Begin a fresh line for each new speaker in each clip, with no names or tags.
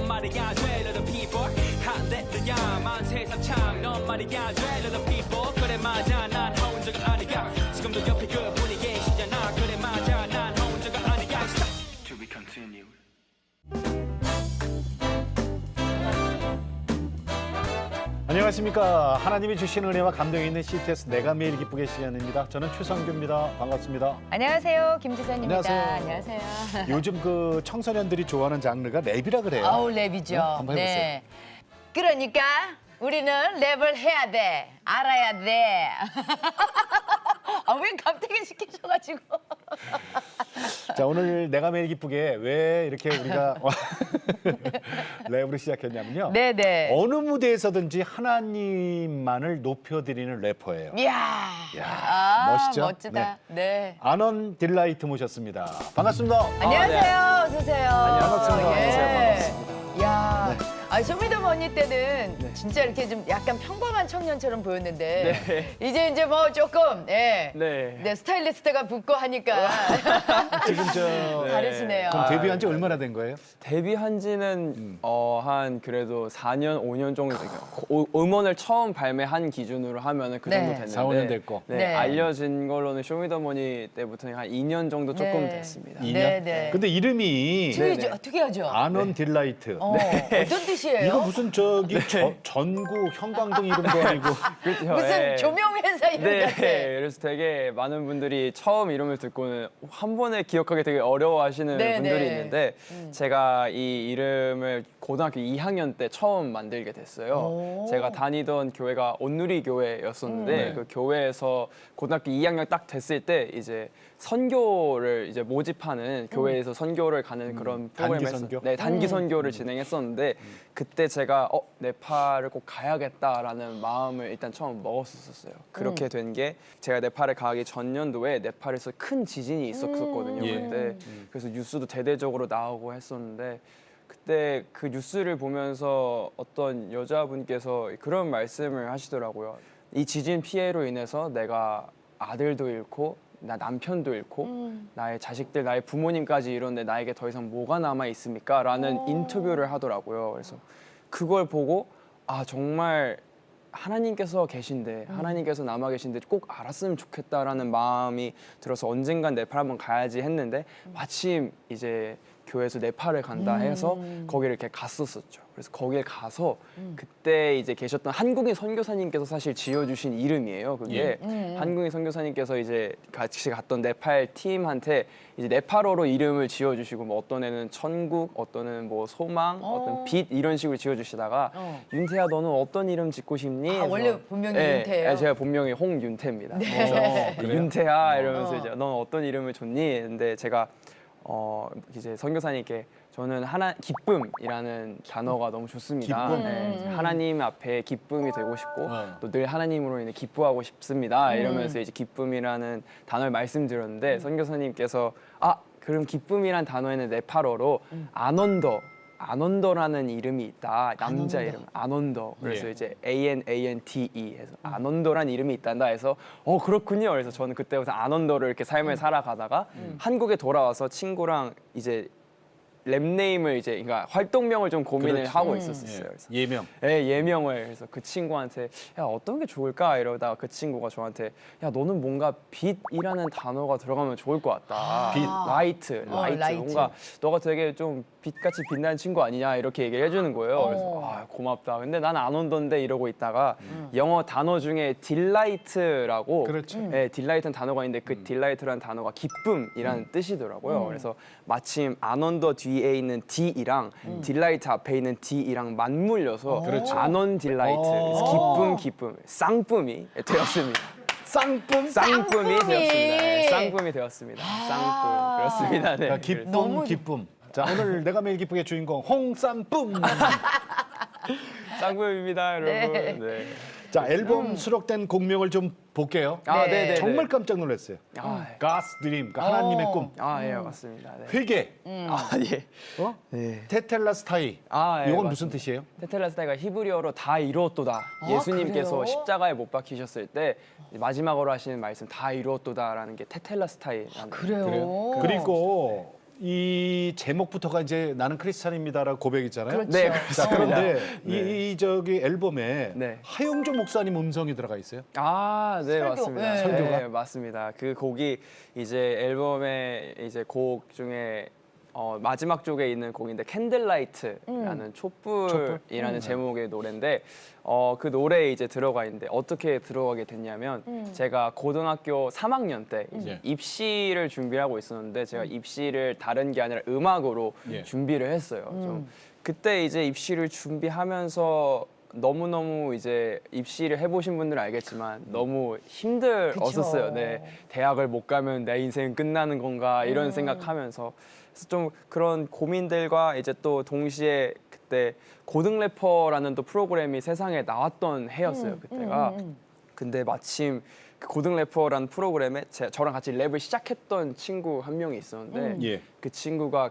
넌 말이야 돼 little people 할렐루야 만세 삼창 넌 말이야 돼 little people 그래 맞아 난 혼자가 아니야 지금도 옆에 그분이 계시잖아 그래 맞아 난 혼자가 아니야 Stop to be continued
안녕하십니까. 하나님이 주신 은혜와 감동이 있는 CTS 내가 매일 기쁘게 시간입니다. 저는 최성규입니다. 반갑습니다.
안녕하세요. 김지선입니다.
안녕하세요. 요즘 그 청소년들이 좋아하는 장르가 랩이라 그래요.
아우 랩이죠.
네? 한번 해보세요.
그러니까 우리는 랩을 해야 돼. 알아야 돼. 아, 왜 갑자기 시키셔가지고.
자, 오늘 내가 매일 기쁘게 왜 이렇게 우리가 랩으로 시작했냐면요.
네네.
어느 무대에서든지 하나님만을 높여드리는 래퍼예요.
이야.
이야, 멋있죠?
멋지다. 네.
아넌 딜라이트 모셨습니다. 반갑습니다.
안녕하세요. 어서 오세요.
반갑습니다.
예.
안녕하세요.
야. 아, 쇼미더머니 때는 진짜 이렇게 좀 약간 평범한 청년처럼 보였는데 이제 뭐 조금 네, 스타일리스트가 붙고 하니까
지금
다르시네요.
그럼 데뷔한 지 얼마나 된 거예요?
데뷔한 지는 한 그래도 4년, 5년 정도 됐어요. 음원을 처음 발매한 기준으로 하면은 그 정도
네.
됐는데
4, 5년 됐고.
네.
알려진 걸로는 쇼미더머니 때부터 한 2년 정도 조금
네.
됐습니다.
2년?
네.
근데 이름이
특이하죠.
아넌 딜라이트.
어떤 뜻이에요?
이거 무슨 전구 형광등 이름도 아니고
그렇죠.
무슨 조명회사 이름 같아.
그래서 되게 많은 분들이 처음 이름을 듣고는 한 번에 기억하기 되게 어려워하시는
네,
분들이
네.
있는데 제가 이 이름을 고등학교 2학년 때 처음 만들게 됐어요.
오.
제가 다니던 교회가 온누리 교회였었는데 그 교회에서 고등학교 2학년 딱 됐을 때 이제 선교를 이제 모집하는 교회에서 선교를 가는 그런 프로그램을
단기 선교?
네, 단기 선교를 진행했었는데 그때 제가 네팔을 꼭 가야겠다라는 마음을 일단 처음 먹었었어요. 그렇게 된 게 제가 네팔에 가기 전년도에 네팔에서 큰 지진이 있었거든요.
예.
그때 그래서 뉴스도 대대적으로 나오고 했었는데 그때 그 뉴스를 보면서 어떤 여자분께서 그런 말씀을 하시더라고요. 이 지진 피해로 인해서 내가 아들도 잃고 나 남편도 잃고 나의 자식들, 나의 부모님까지 이런데 나에게 더 이상 뭐가 남아 있습니까? 라는 인터뷰를 하더라고요. 그래서 그걸 보고 아 정말 하나님께서 계신데 하나님께서 남아 계신데 꼭 알았으면 좋겠다라는 마음이 들어서 언젠간 네팔 한번 가야지 했는데 마침 이제 교회에서 네팔을 간다 해서 거기를 이렇게 갔었었죠. 그래서 거기에 가서 그때 이제 계셨던 한국인 선교사님께서 사실 지어주신 이름이에요. 그게 한국인 선교사님께서 이제 같이 갔던 네팔 팀한테 이제 네팔어로 이름을 지어주시고 뭐 어떤 애는 천국, 어떤 애는 뭐 소망, 어떤 빛 이런 식으로 지어주시다가 윤태야 너는 어떤 이름 짓고 싶니?
아,
해서
원래 본명이
네,
윤태예요?
제가 본명이 홍윤태입니다.
네.
그래서 윤태야 이러면서 이제 넌 어떤 이름을 줬니? 근데 제가 이제 선교사님께 저는 기쁨이라는 단어가 너무 좋습니다.
기쁨?
네, 하나님 앞에 기쁨이 되고 싶고 또 늘 하나님으로 인해 기뻐하고 싶습니다. 이러면서 이제 기쁨이라는 단어를 말씀드렸는데 선교사님께서 그럼 기쁨이란 단어에는 네팔어로 아넌더라는 이름이 있다. 남자 이름 아넌더. 그래서
예.
이제 ANANTE 해서 아넌더라는 이름이 있단다 해서 그렇군요. 그래서 저는 그때부터 아넌더를 이렇게 삶을 살아가다가 한국에 돌아와서 친구랑 이제 랩네임을 이제 그러니까 활동명을 좀 고민을
그렇지.
하고 있었어요. 그래서
예명.
네, 예명을 그래서 그 친구한테 야 어떤 게 좋을까 이러다가 그 친구가 저한테 야 너는 뭔가 빛이라는 단어가 들어가면 좋을 것 같다. 빛, 라이트.
라이트.
뭔가 너가 되게 좀 빛같이 빛나는 친구 아니냐 이렇게 얘기를 해주는 거예요. 그래서 고맙다. 근데 난 안 온던데 이러고 있다가 영어 단어 중에 딜라이트라고
그렇죠.
네, 딜라이트는 단어가 있는데 그 딜라이트라는 단어가 기쁨이라는 뜻이더라고요. 그래서 마침 안 온더 뒤에 있는 D이랑 딜라이트 앞에 있는 D이랑 맞물려서 안온 딜라이트 그래서 기쁨 쌍쁨이 되었습니다. 쌍쁨이 되었습니다. 네, 쌍쁨이 되었습니다. 쌍쁨 그렇습니다. 네.
기쁨. 자, 오늘 내가 매일 기쁘게 주인공 홍쌍쁨.
쌍쁨입니다, 여러분. 네.
자, 앨범 수록된 곡명을 좀 볼게요.
네네.
정말 깜짝 놀랐어요. God's Dream, 그러니까 하나님의 꿈.
예, 맞습니다. 네.
회개.
예.
네. 테텔라스타이.
예,
이건
맞습니다.
무슨 뜻이에요?
테텔라스타이가 히브리어로 다 이루었도다. 예수님께서
그래요?
십자가에 못 박히셨을 때 마지막으로 하시는 말씀 다 이루었도다라는 게 테텔라스타이라는
그래요?
그리고 이 제목부터가 이제 나는 크리스찬입니다라고 고백이잖아요.
그렇죠.
네,
자,
그렇습니다.
그런데
네.
이 저기 앨범에
네.
하용조 목사님 음성이 들어가 있어요.
아, 네,
설교,
맞습니다.
네.
설교가?
네, 맞습니다. 그 곡이 이제 앨범의 이제 곡 중에 마지막 쪽에 있는 곡인데 캔들라이트라는 촛불이라는 제목의 노래인데 그 노래에 이제 들어가 있는데 어떻게 들어가게 됐냐면 제가 고등학교 3학년 때 이제 입시를 준비하고 있었는데 제가 입시를 다른 게 아니라 음악으로
예.
준비를 했어요. 좀 그때 이제 입시를 준비하면서 너무너무 이제 입시를 해보신 분들은 알겠지만 너무 힘들었었어요.
그쵸.
네, 대학을 못 가면 내 인생 끝나는 건가 이런 생각하면서 그래서 좀 그런 고민들과 이제 또 동시에 그때 고등 래퍼라는 또 프로그램이 세상에 나왔던 해였어요. 그때가. 근데 마침 그 고등 래퍼라는 프로그램에 저랑 같이 랩을 시작했던 친구 한 명이 있었는데
예.
그 친구가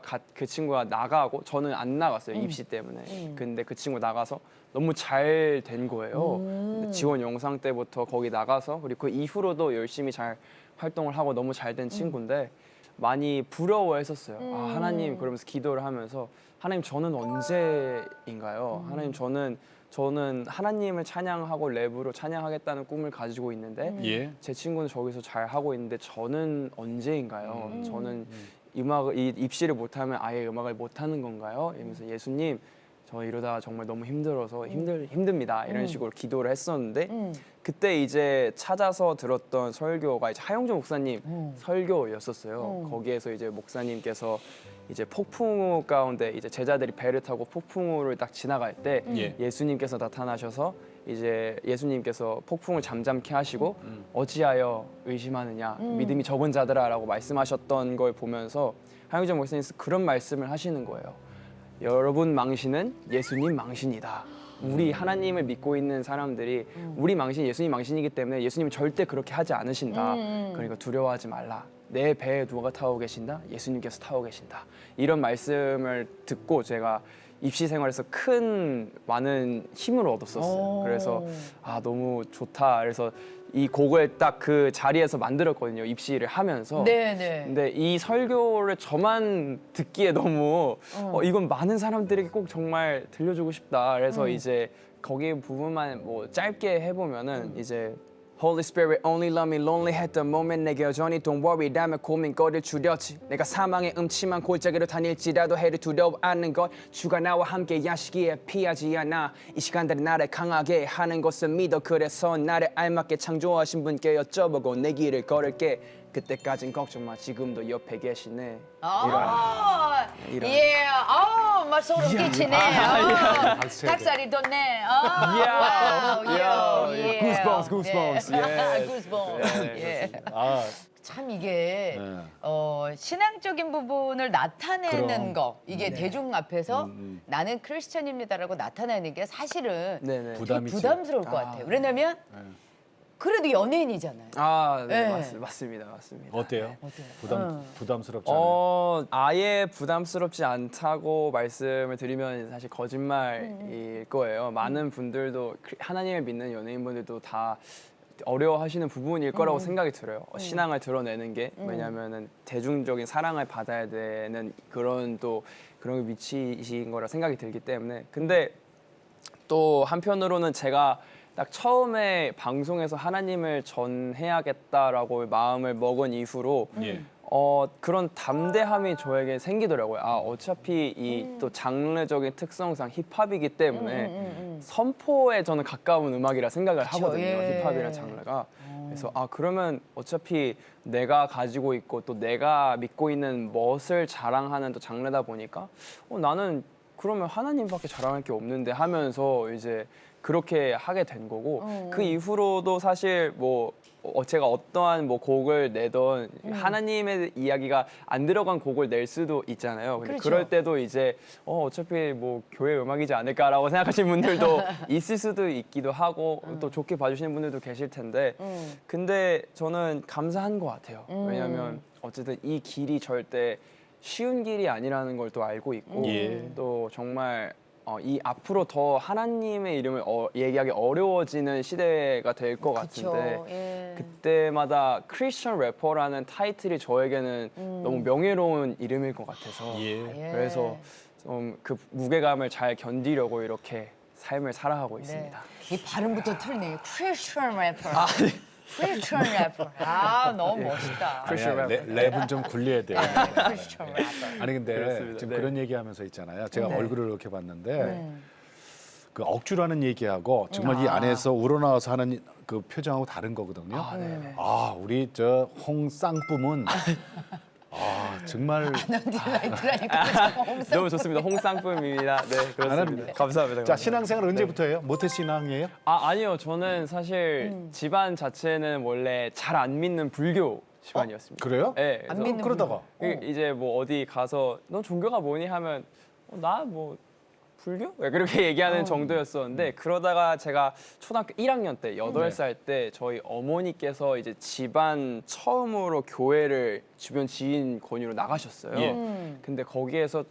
나가고 저는 안 나갔어요. 입시 때문에. 근데 그 친구 나가서 너무 잘 된 거예요. 근데 지원 영상 때부터 거기 나가서 그리고 그 이후로도 열심히 잘 활동을 하고 너무 잘 된 친구인데 많이 부러워했었어요. 아, 하나님 그러면서 기도를 하면서 하나님 저는 언제인가요? 하나님 저는 하나님을 찬양하고 랩으로 찬양하겠다는 꿈을 가지고 있는데
예.
제 친구는 저기서 잘 하고 있는데 저는 언제인가요? 저는 이 입시를 못하면 아예 음악을 못하는 건가요? 이러면서 예수님 저 이러다 정말 너무 힘들어서 힘듭니다. 이런 식으로 기도를 했었는데 그때 이제 찾아서 들었던 설교가 이제 하용조 목사님 설교였었어요. 거기에서 이제 목사님께서 이제 폭풍우 가운데 이제 제자들이 배를 타고 폭풍우를 딱 지나갈 때
예.
예수님께서 나타나셔서 이제 예수님께서 폭풍을 잠잠케 하시고 어찌하여 의심하느냐 믿음이 적은 자들아라고 말씀하셨던 걸 보면서 하용조 목사님께서 그런 말씀을 하시는 거예요. 여러분 망신은 예수님 망신이다. 우리 하나님을 믿고 있는 사람들이 우리 망신 예수님 망신이기 때문에 예수님은 절대 그렇게 하지 않으신다. 그러니까 두려워하지 말라. 내 배에 누가 타고 계신다? 예수님께서 타고 계신다. 이런 말씀을 듣고 제가 입시 생활에서 많은 힘을 얻었었어요. 그래서 아 너무 좋다. 그래서 이 곡을 딱 그 자리에서 만들었거든요. 입시를 하면서.
네네.
근데 이 설교를 저만 듣기에 너무 이건 많은 사람들에게 꼭 정말 들려주고 싶다. 그래서 이제 거기 부분만 뭐 짧게 해보면은 이제 Holy Spirit only love me lonely 했던 moment 내게 여전히 don't worry 라며 고민거리를 줄였지 내가 사망의 음침한 골짜기로 다닐지라도 해를 두려워 않는 것 주가 나와 함께 야시기에 피하지 않아 이 시간들이 나를 강하게 하는 것을 믿어 그래서 나를 알맞게 창조하신 분께 여쭤보고 내 길을 걸을게 그때까진 걱정 마 지금도 옆에 계시네 이런.
예, 막 소름 끼치네. 닭살이 돋네.
Goosebumps. Yes.
Goosebumps. 예.
아,
참 이게
네.
신앙적인 부분을 나타내는
그럼.
거 이게 대중 앞에서 나는 크리스천입니다라고 나타내는 게 사실은
네네.
되게
부담이지.
부담스러울 것 같아요. 왜냐면 그래도 연예인이잖아요.
아, 네,
네.
맞습니다.
어때요? 부담스럽지 않아요?
아예 부담스럽지 않다고 말씀을 드리면 사실 거짓말일 거예요. 많은 분들도 하나님을 믿는 연예인분들도 다 어려워하시는 부분일 거라고 생각이 들어요. 신앙을 드러내는 게 왜냐하면은 대중적인 사랑을 받아야 되는 그런 위치이신 거라 생각이 들기 때문에 근데 또 한편으로는 제가 딱 처음에 방송에서 하나님을 전해야겠다라고 마음을 먹은 이후로
예.
그런 담대함이 저에게 생기더라고요. 아 어차피 이 또 장르적인 특성상 힙합이기 때문에 선포에 저는 가까운 음악이라 생각을 하거든요.
예.
힙합이라는 장르가. 그래서 아 그러면 어차피 내가 가지고 있고 또 내가 믿고 있는 멋을 자랑하는 또 장르다 보니까 나는 그러면 하나님밖에 자랑할 게 없는데 하면서 이제 그렇게 하게 된 거고 그 이후로도 사실 뭐 제가 어떠한 뭐 곡을 내던 하나님의 이야기가 안 들어간 곡을 낼 수도 있잖아요. 근데
그렇죠.
그럴 때도 이제 어차피 뭐 교회 음악이지 않을까라고 생각하시는 분들도 있을 수도 있기도 하고 또 좋게 봐주시는 분들도 계실 텐데 근데 저는 감사한 것 같아요. 왜냐하면 어쨌든 이 길이 절대 쉬운 길이 아니라는 걸 또 알고 있고
예.
또 정말 이 앞으로 더 하나님의 이름을 얘기하기 어려워지는 시대가 될 것 같은데
예.
그때마다 크리스천 래퍼라는 타이틀이 저에게는 너무 명예로운 이름일 것 같아서
예.
그래서 좀 그 무게감을 잘 견디려고 이렇게 삶을 살아가고
네.
있습니다.
이 발음부터 틀리네. 크리스천 래퍼.
아, 네.
크리스천 래퍼. 아, 너무 멋있다.
크리스천
아니야,
래퍼.
랩은 좀 굴려야 돼요.
크리스천 래퍼.
아니 근데
그렇습니다.
지금
네.
그런 얘기하면서 있잖아요. 제가
네.
얼굴을 이렇게 봤는데 그 억지라는 얘기하고 정말 이 안에서 우러나와서 하는 그 표정하고 다른 거거든요. 우리 저 홍쌍뿜은 정말
딜라이트라니까.
너무 좋습니다. 홍쌍쁨입니다. 네, 그렇습니다. 감사합니다.
자
감사합니다.
신앙생활 언제부터예요? 모태 신앙이에요?
아니요. 저는 사실 집안 자체는 원래 잘 안 믿는 불교 집안이었습니다.
그래요?
네.
안
그래서
믿는
그러다가
이제 뭐 어디 가서 너 종교가 뭐니 하면 나 뭐 불교? 왜 그렇게 얘기하는 정도였었는데 그러다가 제가 초등학교 1학년 때 8살 때 저희 어머니께서 이제 집안 처음으로 교회를 주변 지인 권유로 나가셨어요.
예.
근데 거기에서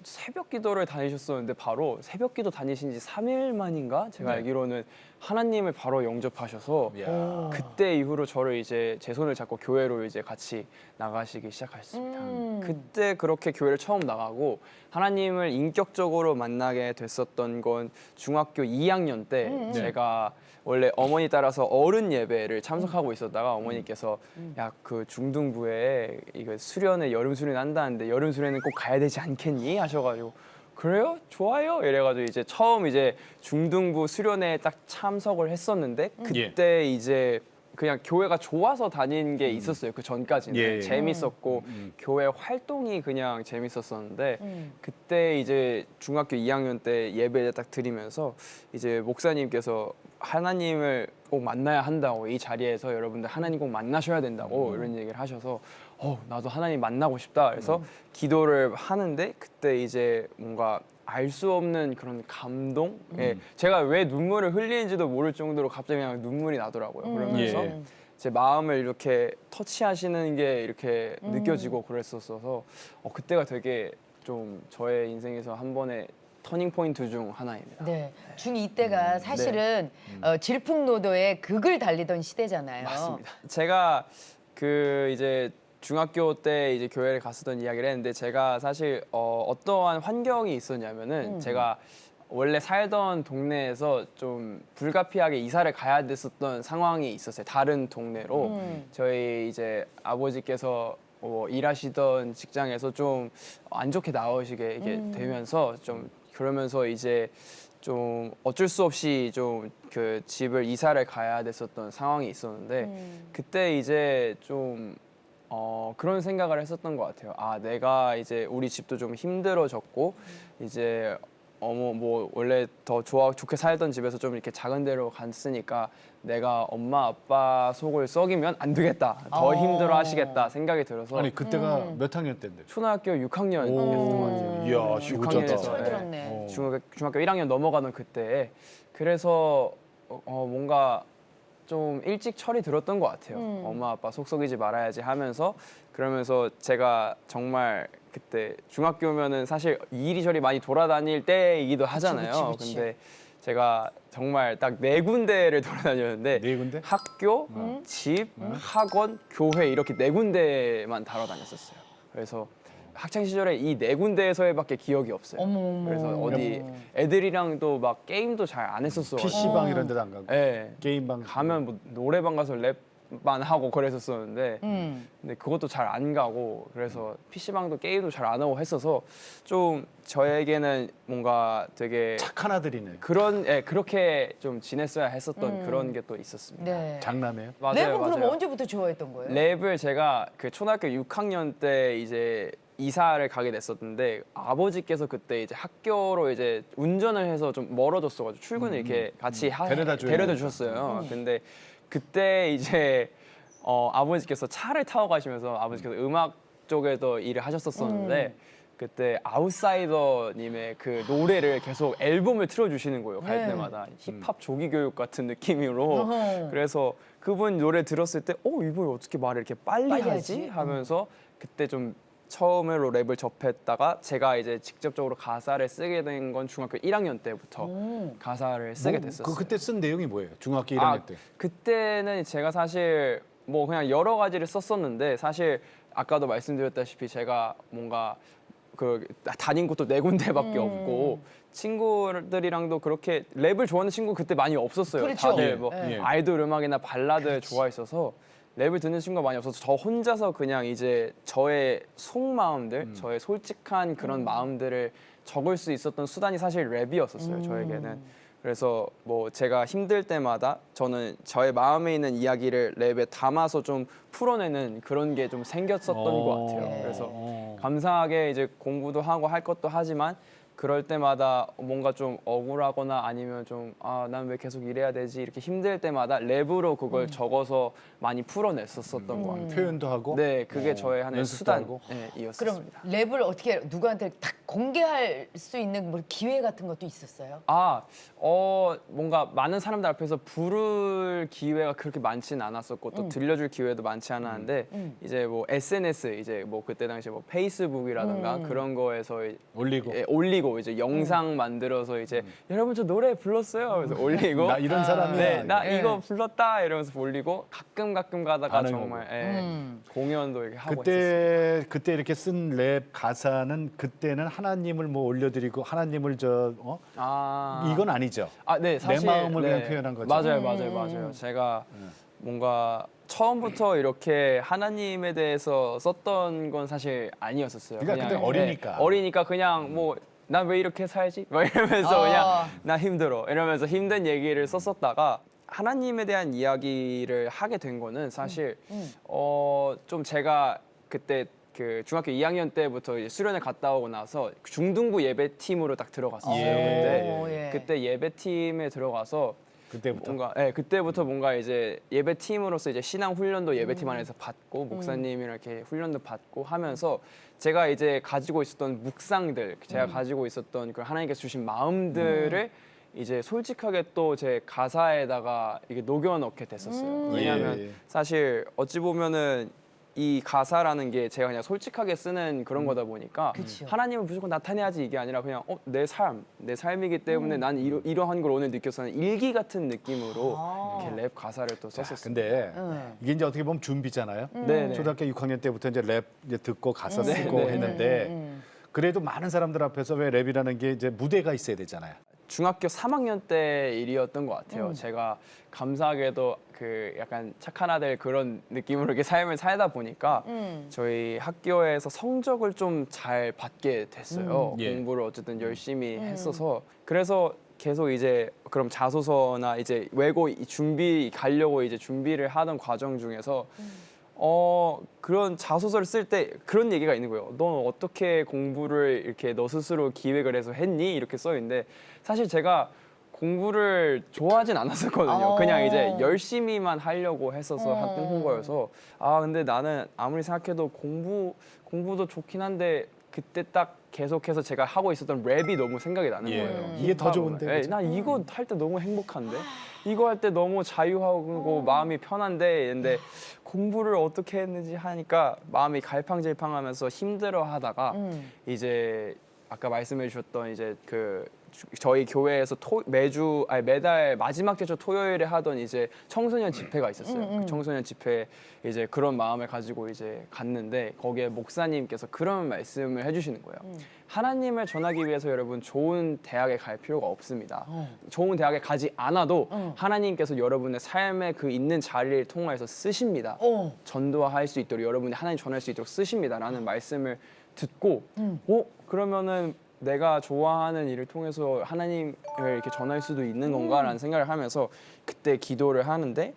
새벽 기도를 다니셨었는데 바로 새벽 기도 다니신 지 3일 만인가 제가
네.
알기로는 하나님을 바로 영접하셔서
이야.
그때 이후로 저를 이제 제 손을 잡고 교회로 이제 같이 나가시기 시작하셨습니다. 그때 그렇게 교회를 처음 나가고 하나님을 인격적으로 만나게 됐었던 건 중학교 2학년 때 제가 원래 어머니 따라서 어른 예배를 참석하고 있었다가 어머니께서 야 그 중등부에 이거 수련회 여름 수련 한다는데 여름 수련은 꼭 가야 되지 않겠니 하셔가지고 그래요? 좋아요. 이래가지고 이제 처음 이제 중등부 수련회에 딱 참석을 했었는데 그때 이제 그냥 교회가 좋아서 다닌 게 있었어요. 그 전까지는
예.
재밌었고 교회 활동이 그냥 재밌었었는데 그때 이제 중학교 2학년 때 예배 딱 드리면서 이제 목사님께서 하나님을 꼭 만나야 한다고 이 자리에서 여러분들 하나님 꼭 만나셔야 된다고 이런 얘기를 하셔서 나도 하나님 만나고 싶다. 그래서 기도를 하는데 그때 이제 뭔가 알 수 없는 그런 감동? 예, 제가 왜 눈물을 흘리는지도 모를 정도로 갑자기 그냥 눈물이 나더라고요. 그러면서
예.
제 마음을 이렇게 터치하시는 게 이렇게 느껴지고 그랬었어서 그때가 되게 좀 저의 인생에서 한 번의 터닝 포인트 중 하나입니다.
네. 중2 때가 사실은 질풍노도의 극을 달리던 시대잖아요.
맞습니다. 제가 그 이제 중학교 때 이제 교회를 갔었던 이야기를 했는데 제가 사실 어떠한 환경이 있었냐면은 제가 원래 살던 동네에서 좀 불가피하게 이사를 가야 됐었던 상황이 있었어요. 다른 동네로 저희 이제 아버지께서 일하시던 직장에서 좀 안 좋게 나오시게 이게 되면서 좀 그러면서 이제 좀 어쩔 수 없이 좀 그 집을 이사를 가야 됐었던 상황이 있었는데 그때 이제 좀 그런 생각을 했었던 것 같아요. 내가 이제 우리 집도 좀 힘들어졌고 이제 뭐 원래 더 좋게 살던 집에서 좀 이렇게 작은 데로 갔으니까 내가 엄마 아빠 속을 썩이면 안 되겠다. 더 힘들어 하시겠다 생각이 들어서
아니 그때가 몇 학년 때인데?
초등학교 6학년이었던 것 같아요.
이야 시구자다.
철들었네.
중학교 1학년 넘어가는 그때 그래서 뭔가 좀 일찍 철이 들었던 것 같아요. 엄마 아빠 속 썩이지 말아야지 하면서 그러면서 제가 정말 그때 중학교면은 사실 이리저리 많이 돌아다닐 때이기도 하잖아요.
그치.
근데 제가 정말 딱 4군데를 돌아다녔는데
네 군데?
학교, 집, 학원, 교회 이렇게 4군데만 다녀다녔었어요. 그래서 학창 시절에 이 4군데에서밖에 기억이 없어요.
어머.
그래서 어디 애들이랑도 막 게임도 잘 안 했었어.
PC방 이런 데도 안 가고
네.
게임방
가면 뭐 노래방 가서 랩만 하고 그랬었었는데 근데 그것도 잘 안 가고 그래서 PC방도 게임도 잘 안 하고 했어서 좀 저에게는 뭔가 되게
착한 아들이네.
그렇게 좀 지냈어야 했었던 그런 게 또 있었습니다.
네.
장남이에요?
랩은 그럼 언제부터 좋아했던 거예요?
랩을 제가 그 초등학교 6학년 때 이제 이사를 가게 됐었는데 아버지께서 그때 이제 학교로 이제 운전을 해서 좀 멀어졌어가지고 출근을 이렇게 같이
데려다
주셨어요. 근데 그때 이제 아버지께서 차를 타고 가시면서 아버지께서 음악 쪽에도 일을 하셨었는데 그때 아웃사이더님의 그 노래를 계속 앨범을 틀어주시는 거예요. 갈 때마다 힙합 조기 교육 같은 느낌으로. 그래서 그분 노래 들었을 때 이분 어떻게 말을 이렇게 빨리 하지? 하면서 그때 좀 처음으로 랩을 접했다가 제가 이제 직접적으로 가사를 쓰게 된 건 중학교 1학년 때부터 가사를 쓰게 됐었어요.
그때 쓴 내용이 뭐예요? 중학교 1학년 때.
그때는 제가 사실 뭐 그냥 여러 가지를 썼었는데 사실 아까도 말씀드렸다시피 제가 뭔가 그 다닌 곳도 4군데밖에 없고 친구들이랑도 그렇게 랩을 좋아하는 친구 그때 많이 없었어요.
그렇죠.
다들 뭐
예.
아이돌 음악이나 발라드 좋아했어서 랩을 듣는 친구가 많이 없어서 저 혼자서 그냥 이제 저의 속마음들, 저의 솔직한 그런 마음들을 적을 수 있었던 수단이 사실 랩이었었어요. 저에게는. 그래서 뭐 제가 힘들 때마다 저는 저의 마음에 있는 이야기를 랩에 담아서 좀 풀어내는 그런 게 좀 생겼었던 것 같아요. 그래서 감사하게 이제 공부도 하고 할 것도 하지만 그럴 때마다 뭔가 좀 억울하거나 아니면 좀 난 왜 계속 이래야 되지 이렇게 힘들 때마다 랩으로 그걸 적어서 많이 풀어냈었던 것 같아요.
표현도 하고.
네, 그게 저의 하나의
연습도 하고.
수단이었습니다.
그럼 랩을 어떻게 누구한테 딱 공개할 수 있는 뭐 기회 같은 것도 있었어요?
뭔가 많은 사람들 앞에서 부를 기회가 그렇게 많지는 않았었고 또 들려줄 기회도 많지 않았는데 이제 뭐 SNS 이제 뭐 그때 당시에 뭐 페이스북이라든가 그런 거에서 올리고 이제 영상 만들어서 이제 여러분 저 노래 불렀어요. 그래서 올리고
나 이런 사람이야.
네, 나 이거 불렀다 이러면서 올리고 가끔 가다가
반응하고.
정말 공연도 이렇게 하고 있었어요.
그때 이렇게 쓴 랩 가사는 그때는 하나님을 뭐 올려드리고 하나님을 이건 아니죠.
네, 사실
마음을 그냥 표현한 거죠.
맞아요. 제가 뭔가 처음부터 이렇게 하나님에 대해서 썼던 건 사실 아니었었어요.
그러니까 그때 어리니까.
어리니까 그냥 뭐 난 왜 이렇게 살지? 막 이러면서 그냥 나 힘들어 이러면서 힘든 얘기를 썼었다가 하나님에 대한 이야기를 하게 된 거는 사실 좀 제가 그때 그 중학교 2학년 때부터 이제 수련회 갔다 오고 나서 중등부 예배팀으로 딱 들어갔었어요. 그때 예배팀에 들어가서 그때부터 뭔가 이제 예배팀으로서 이제 신앙 훈련도 예배팀 안에서 받고 목사님이랑 이렇게 훈련도 받고 하면서 제가 이제 가지고 있었던 묵상들, 제가 가지고 있었던 그 하나님께서 주신 마음들을 이제 솔직하게 또 제 가사에다가 이게 녹여 넣게 됐었어요. 왜냐하면 사실 어찌 보면은 이 가사라는 게 제가 그냥 솔직하게 쓰는 그런 거다 보니까 하나님은 무조건 나타내야지 이게 아니라 그냥 내 삶이기 때문에 난 이러한 걸 오늘 느꼈어는 일기 같은 느낌으로 이렇게 랩 가사를 또 썼었어요.
근데 이게 이제 어떻게 보면 준비잖아요.
네.
초등학교 6학년 때부터 이제 랩 이제 듣고 가사 쓰고 했는데 그래도 많은 사람들 앞에서 왜 랩이라는 게 이제 무대가 있어야 되잖아요.
중학교 3학년 때 일이었던 것 같아요. 제가 감사하게도 그 약간 착한 아들 그런 느낌으로 이렇게 삶을 살다 보니까 저희 학교에서 성적을 좀 잘 받게 됐어요. 공부를 어쨌든 열심히 했어서 그래서 계속 이제 그럼 자소서나 이제 외고 준비 가려고 이제 준비를 하던 과정 중에서 그런 자소서를 쓸 때 그런 얘기가 있는 거예요. 넌 어떻게 공부를 이렇게 너 스스로 기획을 해서 했니? 이렇게 써 있는데 사실 제가 공부를 좋아하진 않았었거든요. 그냥 이제 열심히만 하려고 했어서 했던 거여서 근데 나는 아무리 생각해도 공부도 좋긴 한데 그때 딱 계속해서 제가 하고 있었던 랩이 너무 생각이 나는 거예요.
이게 더 좋은데.
네, 나 이거 할 때 너무 행복한데 이거 할 때 너무 자유하고 마음이 편한데 근데 공부를 어떻게 했는지 하니까 마음이 갈팡질팡하면서 힘들어하다가 이제 아까 말씀해 주셨던 이제 그 저희 교회에서 매달 마지막 제주 토요일에 하던 이제 청소년 집회가 있었어요. 그 청소년 집회 이제 그런 마음을 가지고 이제 갔는데 거기에 목사님께서 그런 말씀을 해주시는 거예요. 하나님을 전하기 위해서 여러분 좋은 대학에 갈 필요가 없습니다. 좋은 대학에 가지 않아도 하나님께서 여러분의 삶의 그 있는 자리를 통해서 쓰십니다. 전도할 수 있도록 여러분이 하나님 전할 수 있도록 쓰십니다라는 말씀을 듣고 그러면은 내가 좋아하는 일을 통해서 하나님을 이렇게 전할 수도 있는 건가라는 생각을 하면서 그때 기도를 하는데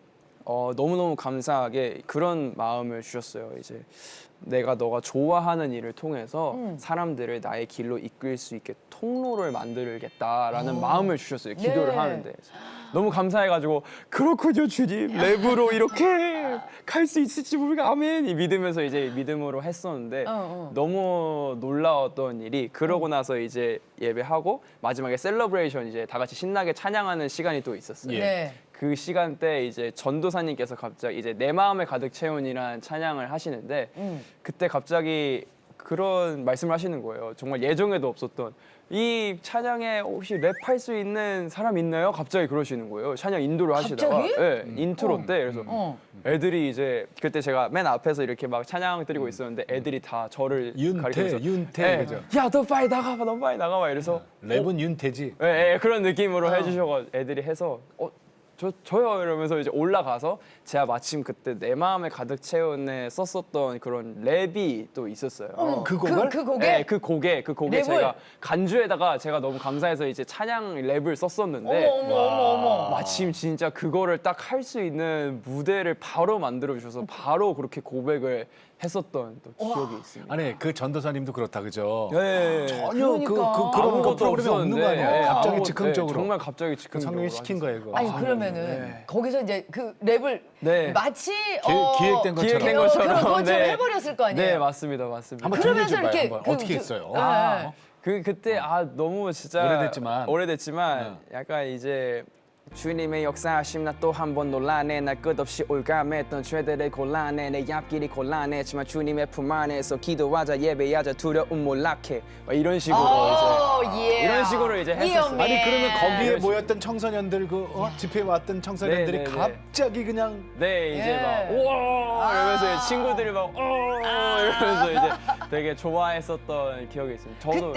너무너무 감사하게 그런 마음을 주셨어요. 이제 너가 좋아하는 일을 통해서 사람들을 나의 길로 이끌 수 있게 통로를 만들겠다라는 마음을 주셨어요. 기도를 하는데. 너무 감사해가지고 그렇군요 주님 랩으로 이렇게 갈 수 있을지 모르겠 아멘 이 믿으면서 이제 믿음으로 했었는데 너무 놀라웠던 일이 그러고 나서 이제 예배하고 마지막에 셀러브레이션 이제 다 같이 신나게 찬양하는 시간이 또 있었어요. 그 시간대 이제 전도사님께서 갑자기 이제 내 마음을 가득 채운이라는 찬양을 하시는데 그때 갑자기 그런 말씀을 하시는 거예요. 정말 예정에도 없었던 이 찬양에 혹시 랩할 수 있는 사람 있나요? 갑자기 그러시는 거예요. 찬양 인도를 하시다가
갑자기?
네, 인트로 때 그래서 애들이 이제 그때 제가 맨 앞에서 이렇게 막 찬양 드리고 있었는데 애들이 다 저를 가리키면서
윤태 그죠?
야, 너 빨리 나가봐, 너 빨리 나가봐 이래서
랩은 윤태지.
그런 느낌으로 해주셔가 애들이 해서 저요 이러면서 이제 올라가서 제가 마침 그때 내 마음에 가득 채운에 썼었던 그런 랩이 또 있었어요.
그 곡을?
그 곡에?
네, 그 곡에
랩을?
제가 간주에다가 제가 너무 감사해서 이제 찬양 랩을 썼었는데
어머.
마침 진짜 그거를 딱 할 수 있는 무대를 바로 만들어 주셔서 바로 그렇게 고백을 했었던 또 기억이 있습니다.
아니 그 전도사님도 그렇다 그죠?
네.
전혀
그러니까.
그런 거
아무것도
프로그램이 없는 거 아니에요?
네,
갑자기
아무것도,
즉흥적으로.
정말 갑자기 즉흥적으로
성령이 시킨 거예요 이거.
아니 그러면은 거기서 이제 그 랩을
네.
마치
기획된 것처럼.
기획된
그런
것처럼
것처럼 해버렸을 거 아니에요?
네, 맞습니다.
한번
그러면서
들려줘봐요.
이렇게
한번. 어떻게
그-
했어요?
네.
그때 너무 진짜 오래됐지만 약간 이제 주님의 역사하심 나 또 한 번 놀라네 날 끝없이 올감했던 죄들의 곤란해 내 앞길이 곤란했지만 주님의 품 안에서 기도하자 예배하자 두려움 몰락해 막 이런 식으로 이제 이런 식으로 이제 했었어요.
아니 그러면 거기에
네.
모였던 청소년들 집회에 왔던 청소년들이
네, 네, 네.
갑자기 그냥
네 이제
예.
막 우와 이러면서 친구들이 막 이러면서 이제 되게 좋아했었던 기억이 있습니다. 저도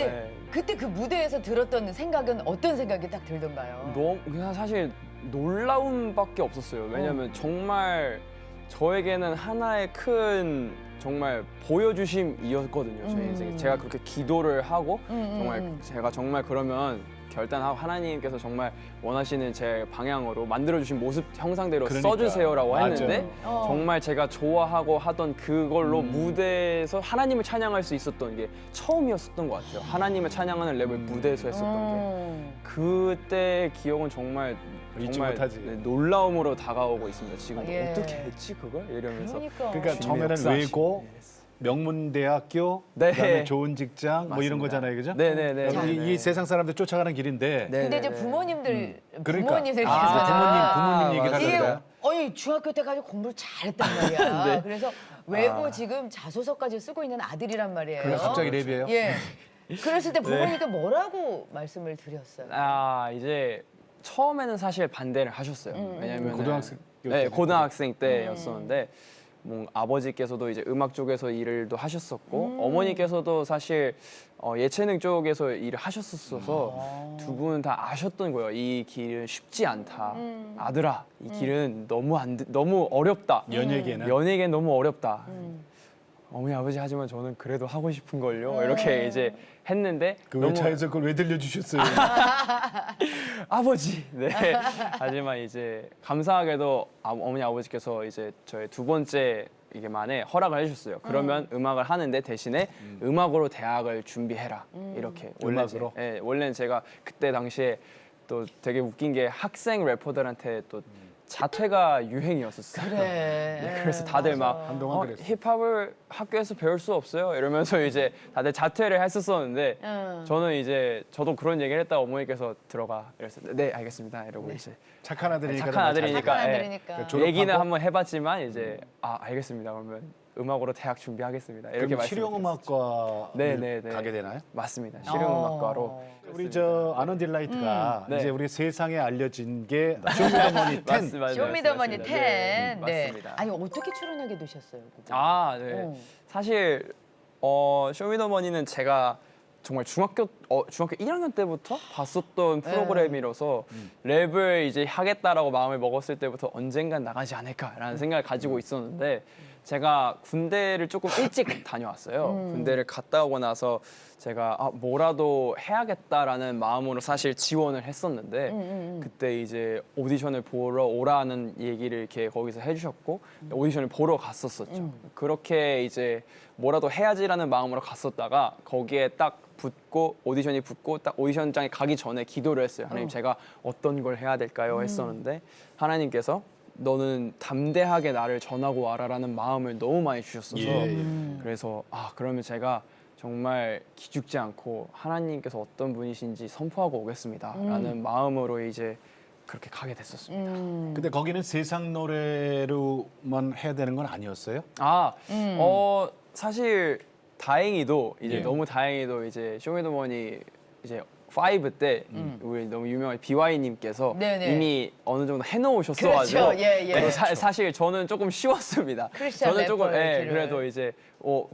그때 그 무대에서 들었던 생각은 어떤 생각이 딱 들던가요?
너무 그냥 사실 놀라움밖에 없었어요. 왜냐면 정말 저에게는 하나의 큰 정말 보여주심이었거든요. 제 인생에 제가 그렇게 기도를 하고 정말 제가 정말 그러면 결단하고 하나님께서 정말 원하시는 제 방향으로 만들어주신 모습 형상대로
그러니까.
써주세요라고
맞아.
했는데 정말 제가 좋아하고 하던 그걸로
음.
무대에서 하나님을 찬양할 수 있었던 게 처음이었었던 것 같아요. 하나님을 찬양하는 랩을 무대에서 했었던 게 그때 기억은 정말
잊지 못하지.
놀라움으로 다가오고 있습니다. 지금
예.
어떻게 했지 그걸 이러면서
그러니까
주님의
처음에는
역사하심.
외고 명문대학교
네.
그다음에 좋은 직장 뭐 이런
맞습니다.
거잖아요, 그죠?
네네네.
이 세상 사람들 쫓아가는 길인데.
근데 이제
네네네.
부모님들
그러니까
부모님들께서는
부모님 얘기를
맞아요.
이게
하더라고요.
아니 중학교 때까지 공부를 잘했단 말이야.
네.
그래서 외고 지금 자소서까지 쓰고 있는 아들이란 말이에요.
그래 갑자기 랩이에요?
예. 그랬을 때 부모님께 뭐라고 말씀을 드렸어요?
이제 처음에는 사실 반대를 하셨어요. 왜냐면
고등학생
네, 고등학생 때였었는데 아버지께서도 이제 음악 쪽에서 일도 하셨었고 어머니께서도 사실 예체능 쪽에서 일을 하셨었어서 두 분 다 아셨던 거예요. 이 길은 쉽지 않다. 아들아, 이 길은 너무 어렵다. 연예계는 너무 어렵다. 어머니 아버지 하지만 저는 그래도 하고 싶은 걸요. 이렇게 이제 했는데
그 외차에서 그걸 왜 들려주셨어요?
아버지. 네. 하지만 이제 감사하게도 어머니 아버지께서 이제 저의 두 번째 이게 만에 허락을 해주셨어요. 그러면 음악을 하는데 대신에 음악으로 대학을 준비해라. 이렇게
음악으로?
네, 원래는 제가 그때 당시에 또 되게 웃긴 게 학생 래퍼들한테 또 자퇴가 유행이었었어요.
그래.
그래서 다들 막
한동안 그랬어.
힙합을 학교에서 배울 수 없어요 이러면서 이제 다들 자퇴를 했었었는데 저는 이제 저도 그런 얘기를 했다 어머니께서 들어가 이랬어요. 네 알겠습니다 이러고 이제
착한 아들이니까.
착한 아들이니까,
착한
예.
아들이니까.
졸업하고?
얘기는 한번 해봤지만 이제 알겠습니다 그러면 음악으로 대학 준비하겠습니다 이렇게
그럼 실용음악과
네네네.
가게 되나요?
맞습니다 실용음악과로
우리 저 아넌 딜라이트가
네.
이제 우리 세상에 알려진 게 쇼미더머니 10.
쇼미더머니 10.
네,
네.
맞습니다.
아니 어떻게 출연하게 되셨어요? 그거?
네. 사실 쇼미더머니는 제가 정말 중학교 1학년 때부터 봤었던 프로그램이라서 랩을 이제 하겠다라고 마음을 먹었을 때부터 언젠간 나가지 않을까라는 생각을 가지고 있었는데 제가 군대를 조금 일찍 다녀왔어요. 군대를 갔다 오고 나서 제가 뭐라도 해야겠다라는 마음으로 사실 지원을 했었는데 그때 이제 오디션을 보러 오라는 얘기를 이렇게 거기서 해주셨고 오디션을 보러 갔었었죠. 그렇게 이제 뭐라도 해야지라는 마음으로 갔었다가 거기에 딱 붙고 오디션이 붙고 딱 오디션장에 가기 전에 기도를 했어요. 하나님 제가 어떤 걸 해야 될까요? 했었는데 하나님께서 너는 담대하게 나를 전하고 와라라는 마음을 너무 많이 주셨어서 그래서 그러면 제가 정말 기죽지 않고 하나님께서 어떤 분이신지 선포하고 오겠습니다라는 마음으로 이제 그렇게 가게 됐었습니다.
근데 거기는 세상 노래로만 해야 되는 건 아니었어요?
사실 다행히도 이제
예.
너무 다행히도 이제 쇼미더머니 이제 5 때 우리 너무 유명한 BY님께서
네네.
이미 어느 정도 해놓으셨어가지고
그렇죠. 예, 예.
그래서 사실 저는 조금 쉬웠습니다.
크리스찬
저는 조금
래퍼의 길을.
그래도 이제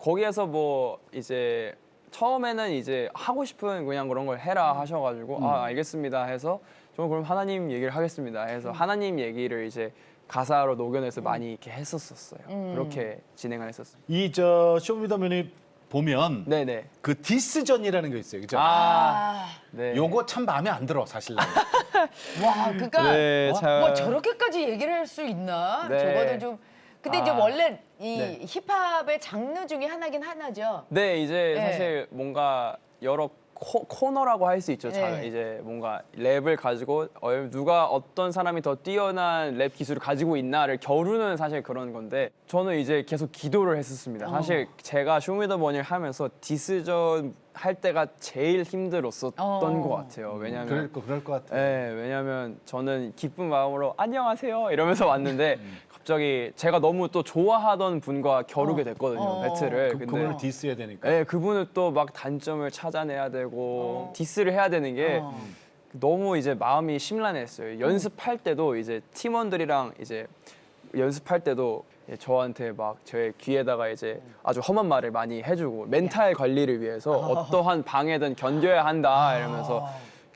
거기에서 뭐 이제 처음에는 이제 하고 싶은 그냥 그런 걸 해라 하셔가지고 아 알겠습니다 해서 저는 그럼 하나님 얘기를 하겠습니다 해서 하나님 얘기를 이제 가사로 녹여내서 많이 이렇게 했었어요. 그렇게 진행을 했었어요.
이 저 쇼미더머니 보면
네네.
그 디스전이라는 게 있어요, 그죠?
네.
요거 참 마음에 안 들어 사실. 나는.
와, 그러니까
네,
뭐 저렇게까지 얘기를 할 수 있나?
네.
적어도 좀. 근데 이제 원래 이
네.
힙합의 장르 중에 하나긴 하나죠.
네, 이제
네.
사실 뭔가 여러 코너라고 할 수 있죠.
네.
이제 뭔가 랩을 가지고 누가 어떤 사람이 더 뛰어난 랩 기술을 가지고 있나를 겨루는 사실 그런 건데 저는 이제 계속 기도를 했었습니다. 사실 제가 쇼미더머니를 하면서 디스전 할 때가 제일 힘들었었던 것 같아요. 왜냐하면
그럴 것 같아요.
네, 왜냐하면 저는 기쁜 마음으로 안녕하세요 이러면서 왔는데 갑자기 제가 너무 또 좋아하던 분과 겨루게 됐거든요, 배틀을.
그분을 디스해야 되니까.
네, 그분을 또 막 단점을 찾아내야 되고 디스를 해야 되는 게 너무 이제 마음이 심란했어요. 연습할 때도 이제 팀원들이랑 이제 연습할 때도 저한테 막 저의 귀에다가 이제 아주 험한 말을 많이 해주고 멘탈 관리를 위해서 어떠한 방해든 견뎌야 한다 이러면서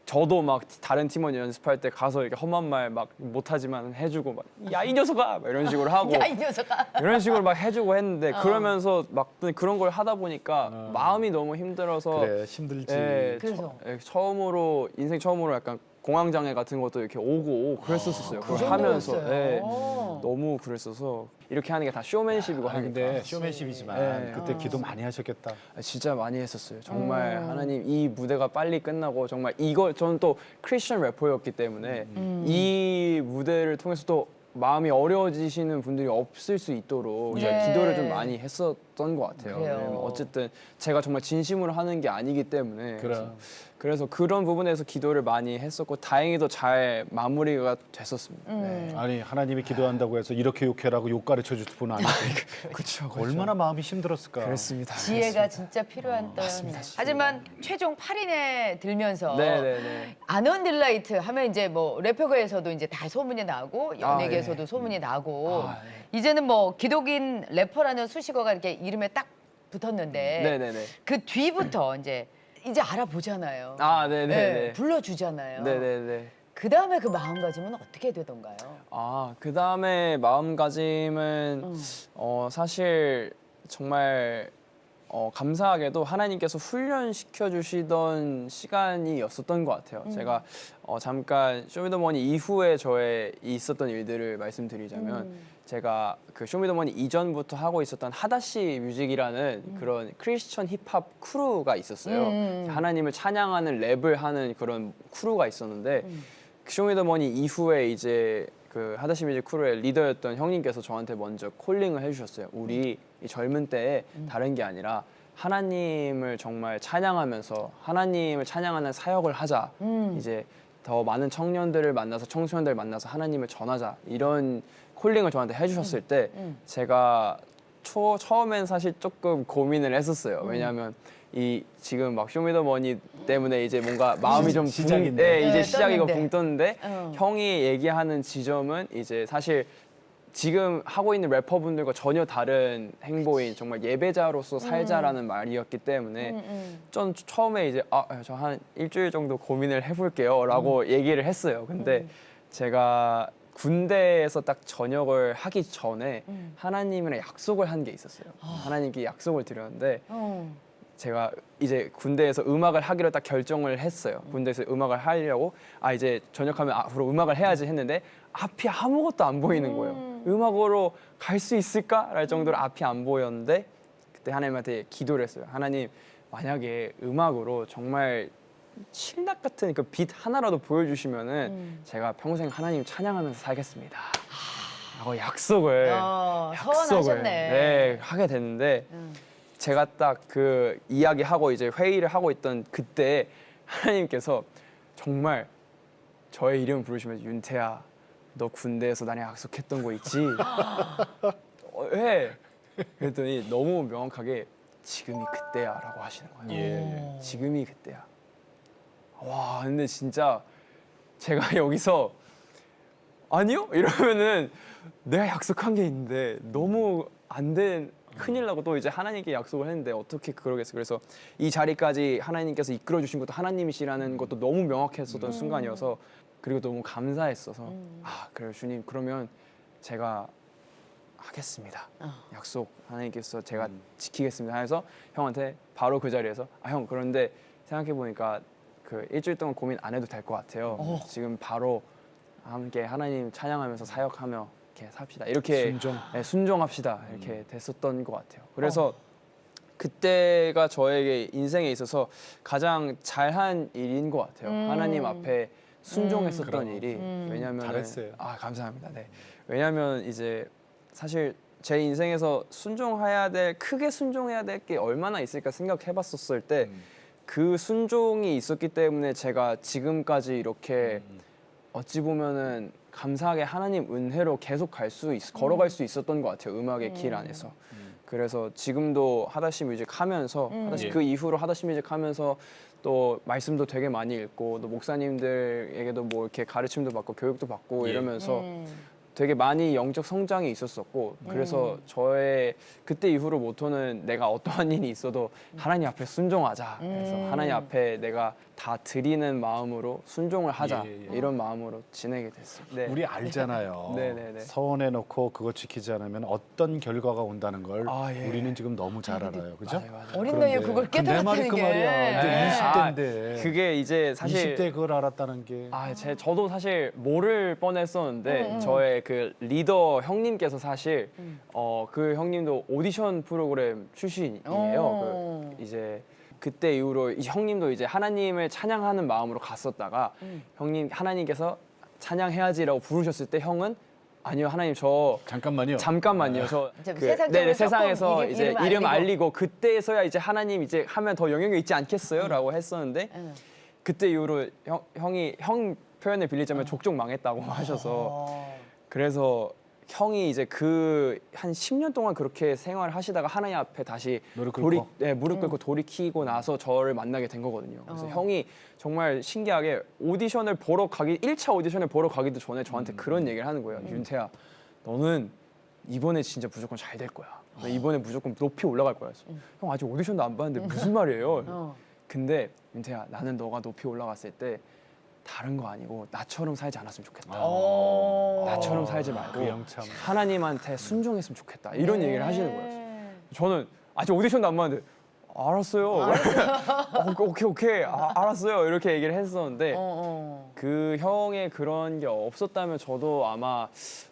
저도 막 다른 팀원 연습할 때 가서 이렇게 험한 말 막 못하지만 해주고 막 야 이 녀석아 막 이런 식으로 하고
야, 이 녀석아.
이런 식으로 막 해주고 했는데 그러면서 막 그런 걸 하다 보니까 마음이 너무 힘들어서
그래 힘들지.
그래서?
처음으로 인생 처음으로 약간 공황장애 같은 것도 이렇게 오고 그랬었어요. 그걸 하면서
정도였어요?
너무 그랬어서 이렇게 하는 게 다 쇼맨십이고
아니
하니까
근데 쇼맨십이지만
네.
그때 기도 많이 하셨겠다.
진짜 많이 했었어요. 정말 하나님 이 무대가 빨리 끝나고 정말 이거 저는 또 크리스천 래퍼였기 때문에 이 무대를 통해서 또 마음이 어려워지시는 분들이 없을 수 있도록 제가
네.
기도를 좀 많이 했었던 것 같아요.
그래요.
왜냐면 어쨌든 제가 정말 진심으로 하는 게 아니기 때문에 그래서 그런 부분에서 기도를 많이 했었고 다행히도 잘 마무리가 됐었습니다. 네.
아니 하나님이 기도한다고 해서 이렇게 욕해라고 욕 가르쳐 줄 뿐 아니고
그렇죠.
얼마나 마음이 힘들었을까.
그렇습니다.
지혜가 진짜 필요한 때. 하지만 최종 8인에 들면서
네네네.
아넌딜라이트 하면 이제 뭐 래퍼계에서도 이제 다 소문이 나고 연예계에서도 소문이 나고 이제는 뭐 기독인 래퍼라는 수식어가 이렇게 이름에 딱 붙었는데
네네네.
그 뒤부터 이제 알아보잖아요.
네네네.
네, 불러주잖아요.
네네네.
그 다음에 그 마음가짐은 어떻게 되던가요?
그 다음에 마음가짐은 사실 정말 감사하게도 하나님께서 훈련시켜 주시던 시간이었었던 것 같아요. 제가 잠깐 쇼미더머니 이후에 저의 있었던 일들을 말씀드리자면 제가 그 쇼미더머니 이전부터 하고 있었던 하다시 뮤직이라는 그런 크리스천 힙합 크루가 있었어요. 하나님을 찬양하는 랩을 하는 그런 크루가 있었는데 쇼미더머니 이후에 이제 그 하다시 뮤직 크루의 리더였던 형님께서 저한테 먼저 콜링을 해주셨어요. 우리 이 젊은 때에 다른 게 아니라 하나님을 정말 찬양하면서 하나님을 찬양하는 사역을 하자. 이제 더 많은 청년들을 만나서 청소년들을 만나서 하나님을 전하자. 이런 콜링을 저한테 해주셨을 때 제가 처음엔 사실 조금 고민을 했었어요. 왜냐하면 이 지금 막 쇼미더머니 때문에 이제 뭔가 마음이 좀
시작인데.
이제
네,
시작이고
떴는데.
붕 떴는데 형이 얘기하는 지점은 이제 사실 지금 하고 있는 래퍼분들과 전혀 다른 행보인 정말 예배자로서 살자라는 말이었기 때문에 전 처음에 이제 저 한 일주일 정도 고민을 해볼게요라고 얘기를 했어요. 근데 제가 군대에서 딱 전역을 하기 전에 하나님이랑 약속을 한 게 있었어요. 하나님께 약속을 드렸는데 제가 이제 군대에서 음악을 하기로 딱 결정을 했어요. 군대에서 음악을 하려고 이제 전역하면 앞으로 음악을 해야지 했는데 앞이 아무것도 안 보이는 거예요. 음악으로 갈 수 있을까랄 정도로 앞이 안 보였는데 그때 하나님한테 기도를 했어요. 하나님 만약에 음악으로 정말 칠락 같은 그 빛 하나라도 보여주시면은 제가 평생 하나님 찬양하면서 살겠습니다. 라고 약속을
서원하셨네.
하게 됐는데 제가 딱 그 이야기하고 이제 회의를 하고 있던 그때 하나님께서 정말 저의 이름 부르시면서 윤태야 너 군대에서 나랑 약속했던 거 있지? 해. 그랬더니 너무 명확하게 지금이 그때야라고 하시는 거예요.
예.
지금이 그때야. 와, 근데 진짜 제가 여기서 아니요? 이러면은 내가 약속한 게 있는데 너무 안 된 큰일 나고 또 이제 하나님께 약속을 했는데 어떻게 그러겠어요. 그래서 이 자리까지 하나님께서 이끌어 주신 것도 하나님이시라는 것도 너무 명확했었던 순간이어서 그리고 너무 감사했어서 아, 그래요. 주님 그러면 제가 하겠습니다. 약속 하나님께서 제가 지키겠습니다. 해서 형한테 바로 그 자리에서 아, 형 그런데 생각해 보니까 그 일주일 동안 고민 안 해도 될 것 같아요. 지금 바로 함께 하나님 찬양하면서 사역하며 이렇게 삽시다. 이렇게
순종.
네, 순종합시다. 이렇게 됐었던 것 같아요. 그래서 그때가 저에게 인생에 있어서 가장 잘한 일인 것 같아요. 하나님 앞에 순종했었던 일이 왜냐하면
잘했어요.
아 감사합니다. 네. 왜냐하면 이제 사실 제 인생에서 순종해야 될 크게 순종해야 될 게 얼마나 있을까 생각해봤었을 때 그 순종이 있었기 때문에 제가 지금까지 이렇게 어찌 보면은 감사하게 하나님 은혜로 계속 걸어갈 수 있었던 것 같아요. 음악의 길 안에서. 그래서 지금도 하다시 뮤직 하면서 하다시 그 이후로 하다시 뮤직 하면서 또 말씀도 되게 많이 읽고 또 목사님들에게도 뭐 이렇게 가르침도 받고 교육도 받고 이러면서 되게 많이 영적 성장이 있었었고 그래서 저의 그때 이후로 모토는 내가 어떠한 일이 있어도 하나님 앞에 순종하자. 그래서 하나님 앞에 내가 다 드리는 마음으로 순종을 하자. 이런 마음으로 지내게 됐어요. 네.
우리 알잖아요.
네네네.
서원해놓고 그거 지키지 않으면 어떤 결과가 온다는 걸
아, 예.
우리는 지금 너무 잘 알아요. 그죠?
맞아요.
어린 나이에 그걸
내 말이
깨달았다는
그
게.
말이야. 이제
네.
20대인데.
그게 이제 사실
20대 그걸 알았다는 게.
저도 사실 모를 뻔했었는데 저의 그 리더 형님께서 사실 그 형님도 오디션 프로그램 출신이에요. 그 이제 그때 이후로 이 형님도 이제 하나님을 찬양하는 마음으로 갔었다가 하나님께서 찬양해야지라고 부르셨을 때 형은 아니요 하나님 저
잠깐만요.
잠깐만요 저
이제
그,
세상적으로
네, 세상에서
조금
이제
이름
이름
알리고.
알리고 그때서야 이제 하나님 이제 하면 더 영향이 있지 않겠어요?라고 했었는데 그때 이후로 형이 형 표현을 빌리자면 족족 망했다고 하셔서 그래서 형이 이제 그 한 10년 동안 그렇게 생활을 하시다가 하나님 앞에 다시
무릎 꿇고?
무릎 꿇고 돌이키고 나서 저를 만나게 된 거거든요. 그래서 형이 정말 신기하게 1차 오디션을 보러 가기도 전에 저한테 그런 얘기를 하는 거예요. 윤태야, 너는 이번에 진짜 무조건 잘 될 거야. 너 이번에 무조건 높이 올라갈 거야. 형 아직 오디션도 안 봤는데 무슨 말이에요? 근데 윤태야, 나는 너가 높이 올라갔을 때 다른 거 아니고 나처럼 살지 않았으면 좋겠다. 나처럼 살지 말고
그 형 참.
하나님한테 순종했으면 좋겠다. 이런 얘기를 하시는 거예요. 저는 아직 오디션도 안 봤는데 알았어요. 오케이. 알았어요. 이렇게 얘기를 했었는데 그 형의 그런 게 없었다면 저도 아마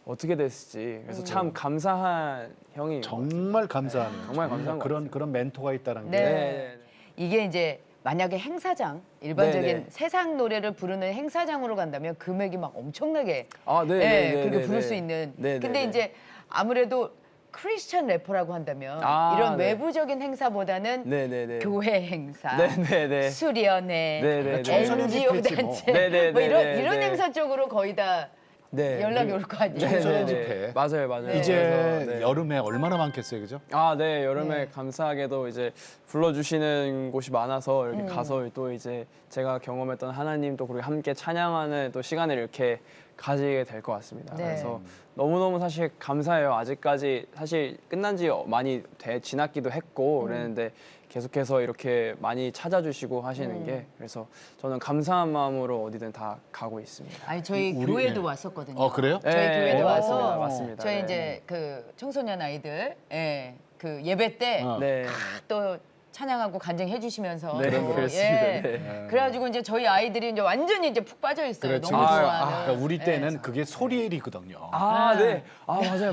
어떻게 됐을지. 그래서 참 감사한 형이
정말 감사하네요.
정말 감사한 것
그런 멘토가 있다는 게.
네. 이게 이제 만약에 행사장 일반적인
네네.
세상 노래를 부르는 행사장으로 간다면 금액이 막 엄청나게
네,
그렇게 부를 수 있는.
네,
근데
네,
이제 아무래도 크리스천 래퍼라고 한다면
아,
이런
네.
외부적인 행사보다는
네네네.
교회 행사,
네네네.
수련회,
네네네.
청소년
NGO
집회지 뭐.
단체
네네네.
뭐 이런
네네.
행사 쪽으로 거의 다
네.
연락이 올 거 아니에요.
청소년
네네네.
집회.
맞아요.
이제
그래서, 네.
여름에 얼마나 많겠어요, 그죠?
네, 여름에
네.
감사하게도 이제 불러주시는 곳이 많아서 이렇게 가서 또 이제 제가 경험했던 하나님 또 그리고 함께 찬양하는 또 시간을 이렇게 가지게 될 것 같습니다.
네.
그래서 너무너무 사실 감사해요. 아직까지 사실 끝난 지 많이 지났기도 했고 그랬는데 계속해서 이렇게 많이 찾아주시고 하시는 게 그래서 저는 감사한 마음으로 어디든 다 가고 있습니다.
아니 저희
우리-
교회도
네.
왔었거든요.
그래요?
저희
네,
교회도 와서
맞습니다.
저희
네.
이제 그 청소년 아이들 그 예배 때
네.
또 찬양하고 간증해 주시면서
네,
또,
그렇습니다.
예.
네.
그래가지고 이제 저희 아이들이 이제 완전히 이제 푹 빠져 있어요.
그렇죠.
너무 좋아하는.
그러니까 우리
예.
때는 그게 소리엘이거든요.
네. 맞아요.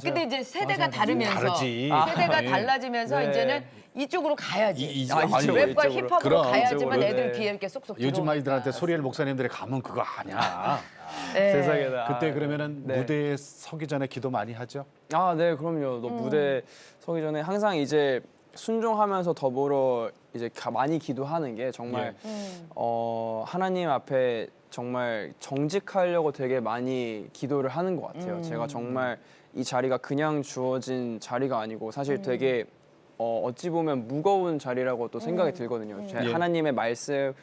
근데 이제 세대가 다르면서
다르지.
세대가
예.
달라지면서
네.
이제는 이쪽으로 가야지.
아니,
랩과
이쪽으로.
힙합으로
그럼,
가야지만
이쪽으로,
애들
네.
귀에 이렇게 쏙쏙
요즘
들어오니까.
아이들한테 소리엘 목사님들이 가면 그거 아냐.
네.
세상에나.
그때 그러면은
네.
무대에 서기 전에 기도 많이 하죠?
네, 그럼요. 너 무대 서기 전에 항상 이제 순종하면서 더불어 이제 많이 기도하는 게 정말 하나님 앞에 정말 정직하려고 되게 많이 기도를 하는 것 같아요. 제가 정말 이 자리가 그냥 주어진 자리가 아니고 사실 되게 어찌 보면 무거운 자리라고 또 생각이 들거든요.
예.
하나님의 말씀을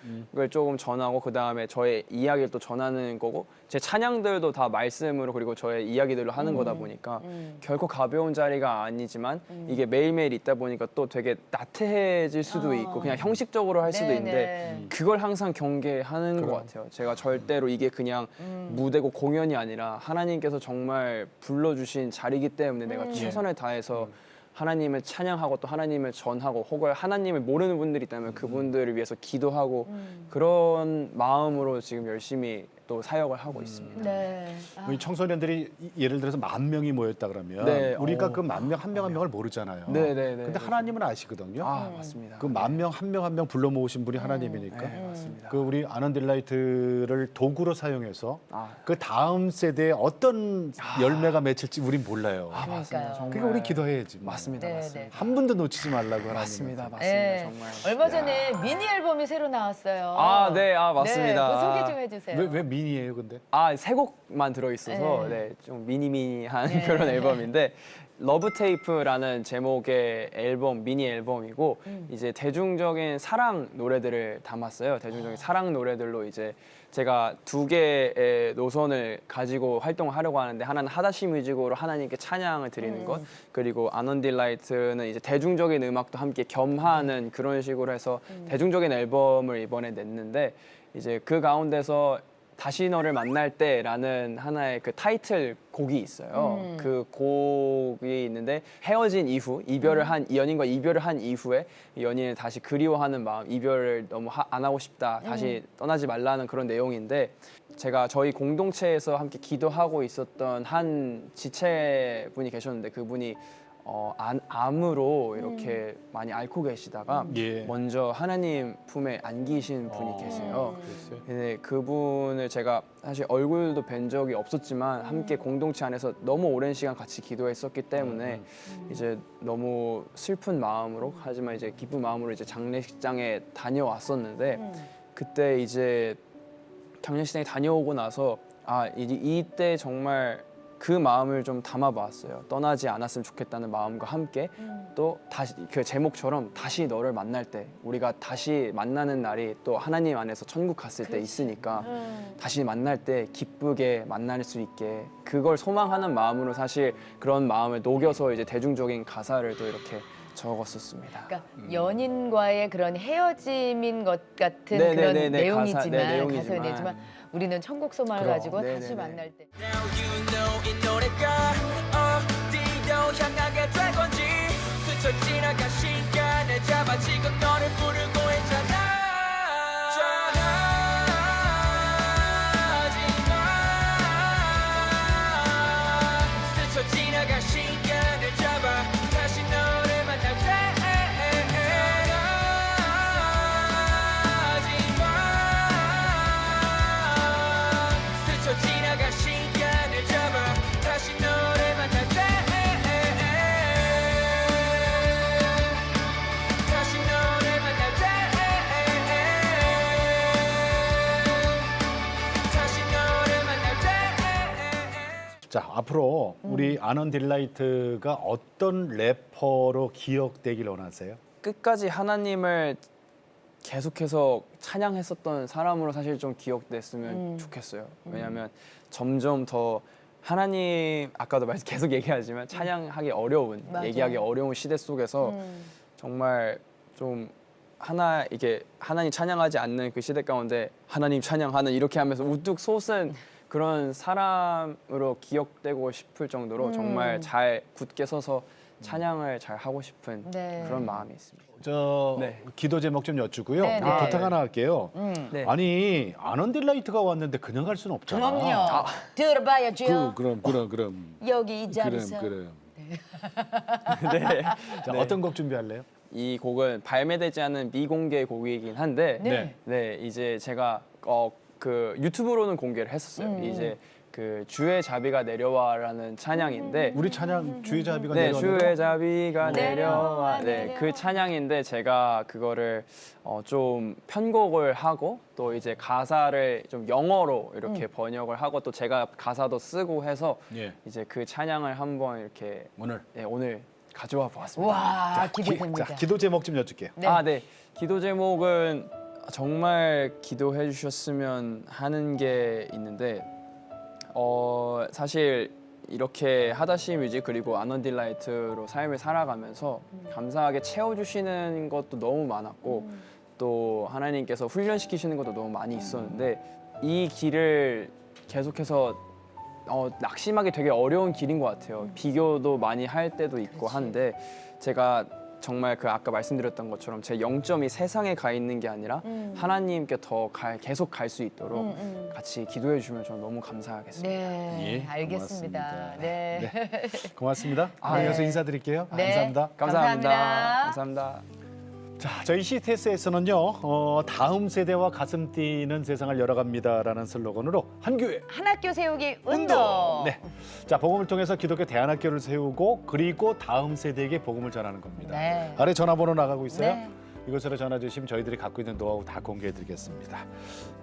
조금 전하고 그 다음에 저의 이야기를 또 전하는 거고 제 찬양들도 다 말씀으로 그리고 저의 이야기들로 하는 거다 보니까 결코 가벼운 자리가 아니지만 이게 매일매일 있다 보니까 또 되게 나태해질 수도 있고 그냥 형식적으로 할 수도 있는데 그걸 항상 경계하는 것 같아요. 제가 절대로 이게 그냥 무대고 공연이 아니라 하나님께서 정말 불러주신 자리이기 때문에 내가 최선을 다해서 하나님을 찬양하고 또 하나님을 전하고 혹은 하나님을 모르는 분들이 있다면 그분들을 위해서 기도하고 그런 마음으로 지금 열심히 또 사역을 하고 있습니다.
네.
우리 청소년들이 예를 들어서 10,000명이 모였다 그러면
네,
우리가 그 10,000명 한 명 한 명을 모르잖아요.
네.
근데 하나님은 아시거든요.
맞습니다.
그 10,000명 한 명 한 명 불러 모으신 분이 하나님이니까.
네, 맞습니다.
그 우리 아넌딜라이트를 도구로 사용해서
아.
그 다음 세대에 어떤 열매가 맺힐지 우린 몰라요.
그러니까요.
그러니까 우리 기도해야지. 뭐.
맞습니다.
네,
맞습니다.
한 분도 놓치지 말라고 하나님.
맞습니다.
네.
정말.
얼마 전에 미니 앨범이 새로 나왔어요.
맞습니다.
네, 그 소개 좀 해주세요.
왜 미니예요, 근데?
세 곡만 들어있어서 좀 미니미니한 그런 앨범인데 러브 테이프라는 제목의 앨범 미니 앨범이고 이제 대중적인 사랑 노래들을 담았어요. 대중적인 사랑 노래들로 이제 제가 2개의 노선을 가지고 활동을 하려고 하는데 하나는 하다시 뮤직으로 하나님께 찬양을 드리는 것 그리고 아넌딜라이트는 이제 대중적인 음악도 함께 겸하는 그런 식으로 해서 대중적인 앨범을 이번에 냈는데 이제 그 가운데서 다시 너를 만날 때라는 하나의 그 타이틀 곡이 있어요. 그 곡이 있는데 헤어진 이후 연인과 이별을 한 이후에 이 연인을 다시 그리워하는 마음, 이별을 너무 안 하고 싶다, 다시 떠나지 말라는 그런 내용인데 제가 저희 공동체에서 함께 기도하고 있었던 한 지체분이 계셨는데 그분이 암으로 이렇게 많이 앓고 계시다가
예.
먼저 하나님 품에 안기신 분이 계세요. 근데 그분을 제가 사실 얼굴도 뵌 적이 없었지만 함께 공동체 안에서 너무 오랜 시간 같이 기도했었기 때문에 이제 너무 슬픈 마음으로 하지만 이제 기쁜 마음으로 이제 장례식장에 다녀왔었는데 그때 이제 장례식장에 다녀오고 나서 이때 정말 그 마음을 좀 담아봤어요. 떠나지 않았으면 좋겠다는 마음과 함께 또 다시 그 제목처럼 다시 너를 만날 때 우리가 다시 만나는 날이 또 하나님 안에서 천국 갔을 때 있으니까 다시 만날 때 기쁘게 만날 수 있게 그걸 소망하는 마음으로 사실 그런 마음을 녹여서 이제 대중적인 가사를 또 이렇게 적었었습니다.
그러니까 연인과의 그런 헤어짐인 것 같은
네,
그런
네, 네, 네.
내용이지만
내용이지만.
가사이지만 우리는 천국 소망을
그럼.
가지고
네,
다시
네, 네.
만날 때.
Now you know 이 노래가 어디로 향하게 될 건지 스쳐 지나간 시간을 잡아 지금 너를 부르고 있잖아 스쳐 지나간 시간을 잡아 다시 너를 만날 때 스쳐 지나간 시간을 잡아 다시 너를 만날 때 다시 너를 만날 때 다시 너를 만날 때
자, 앞으로 우리 아넌딜라이트가 어떤 래퍼로 기억되길 원하세요?
끝까지 하나님을 계속해서 찬양했었던 사람으로 사실 좀 기억됐으면 좋겠어요. 왜냐하면 점점 더 하나님 아까도 계속 얘기하지만 찬양하기 어려운
맞아요.
얘기하기 어려운 시대 속에서 정말 좀 이게 하나님 찬양하지 않는 그 시대 가운데 하나님 찬양하는 이렇게 하면서 우뚝 솟은 그런 사람으로 기억되고 싶을 정도로 정말 잘 굳게 서서 찬양을 잘 하고 싶은
네.
그런 마음이 있습니다.
저 기도 제목 좀 여쭈고요.
네,
우리
네.
부탁 하나 할게요.
네.
아니 아넌딜라이트가 왔는데 그냥 갈 수는 없잖아.
그럼요. 들어봐야죠.
그럼.
여기 이 자리에서.
그럼.
네.
자, 어떤 곡 준비할래요?
이 곡은 발매되지 않은 미공개 곡이긴 한데
네.
네, 이제 제가 그 유튜브로는 공개를 했었어요. 이제 그 주의 자비가 내려와라는 찬양인데
우리 찬양 주의 자비가
네,
내려왔는데
주의 자비가 내려와. 네,
내려와.
그 찬양인데 제가 그거를 좀 편곡을 하고 또 이제 가사를 좀 영어로 이렇게 번역을 하고 또 제가 가사도 쓰고 해서
예.
이제 그 찬양을 한번 이렇게
오늘
오늘 가져와 보았습니다.
와, 기대됩니다.
자, 기도 제목 좀 여쭐게요.
네.
네. 기도 제목은 정말 기도해 주셨으면 하는 게 있는데 사실 이렇게 하다시 뮤직 그리고 아넌딜라이트로 삶을 살아가면서 감사하게 채워주시는 것도 너무 많았고 또 하나님께서 훈련시키시는 것도 너무 많이 있었는데 이 길을 계속해서 낙심하기 되게 어려운 길인 것 같아요. 비교도 많이 할 때도 있고 한데 제가 정말 그 아까 말씀드렸던 것처럼 제 영점이 세상에 가 있는 게 아니라 하나님께 더 계속 갈 수 있도록 같이 기도해 주시면 저는 너무 감사하겠습니다.
네,
예,
알겠습니다.
고맙습니다.
네.
고맙습니다.
네.
여기서 인사드릴게요.
네.
감사합니다.
감사합니다.
감사합니다.
자, 저희 CTS에서는요, 다음 세대와 가슴 뛰는 세상을 열어갑니다라는 슬로건으로 한 교회
한 학교 세우기 운동.
네. 자, 복음을 통해서 기독교 대안학교를 세우고 그리고 다음 세대에게 복음을 전하는 겁니다.
네.
아래 전화번호 나가고 있어요.
네.
이곳으로 전화 주시면 저희들이 갖고 있는 노하우 다 공개해드리겠습니다.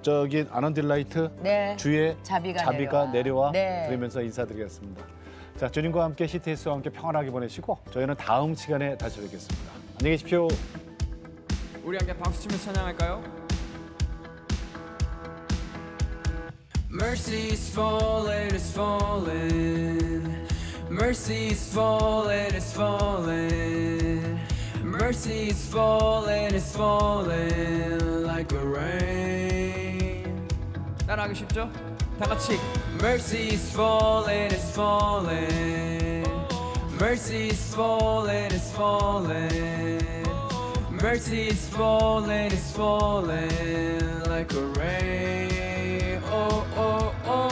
저기 아넌딜라이트
네.
주에
자비가
내려와
네.
들으면서 인사드리겠습니다. 자, 주님과 함께 CTS와 함께 평안하게 보내시고 저희는 다음 시간에 다시 뵙겠습니다. 안녕히 계십시오.
우리 함께 박수 치면서 찬양할까요?
Mercy is falling, it's falling. Mercy is falling, it's falling. Mercy is falling, it's falling like a rain.
따라하기 쉽죠? 다 같이.
Mercy is falling, it's falling. Mercy is falling, it's falling. Mercy is falling, it's falling like a rain. Oh, oh, oh,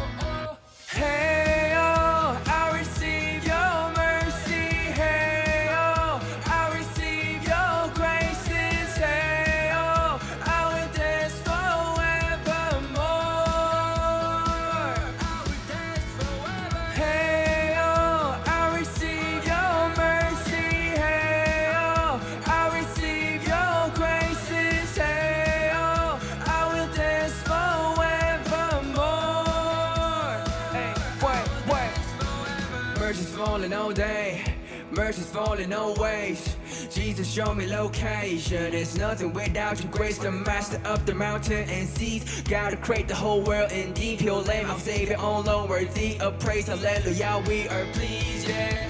oh. Hey, oh, I receive your mercy. Hey, oh, I receive your graces. Hey, oh, I will dance forevermore. I will dance forever. Hey, oh, I receive your mercy. Hey, oh, I receive your graces. Hey, oh, I will dance forevermore. Hey, wait. Mercy's falling all day. Mercy's falling always. Jesus, show me location. It's nothing without your grace. The master of the mountain and seas. Gotta create the whole world indeed. Pure lamb, our savior, alone worthy of praise. Hallelujah, we are pleased. Yeah.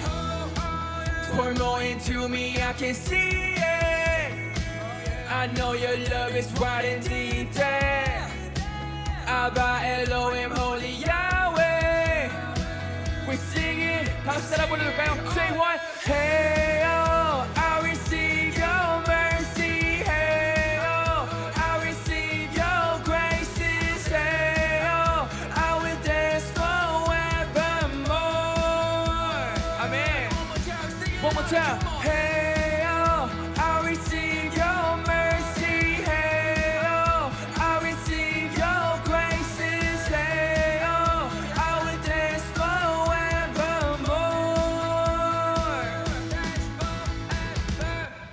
Pour more into me, I can see it. I know your love is wide and deep. Yeah. Abba, Elohim, Holy Yahweh. We sing it. 다시 따라 불러볼까요? Say what? Hey, oh, I receive your mercy. Hey, oh, I receive your graces. Hey, oh, I will dance forevermore. Amen. One more time. Hey, oh, I receive your mercy. Hey, oh, I receive your graces. Hey, oh, I will dance forevermore.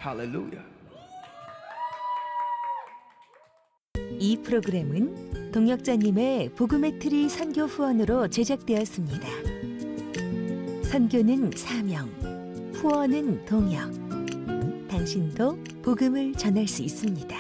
Hallelujah.
이 프로그램은 동역자님의 복음의 트리 선교 후원으로 제작되었습니다. 선교는 사명, 후원은 동역. 당신도 복음을 전할 수 있습니다.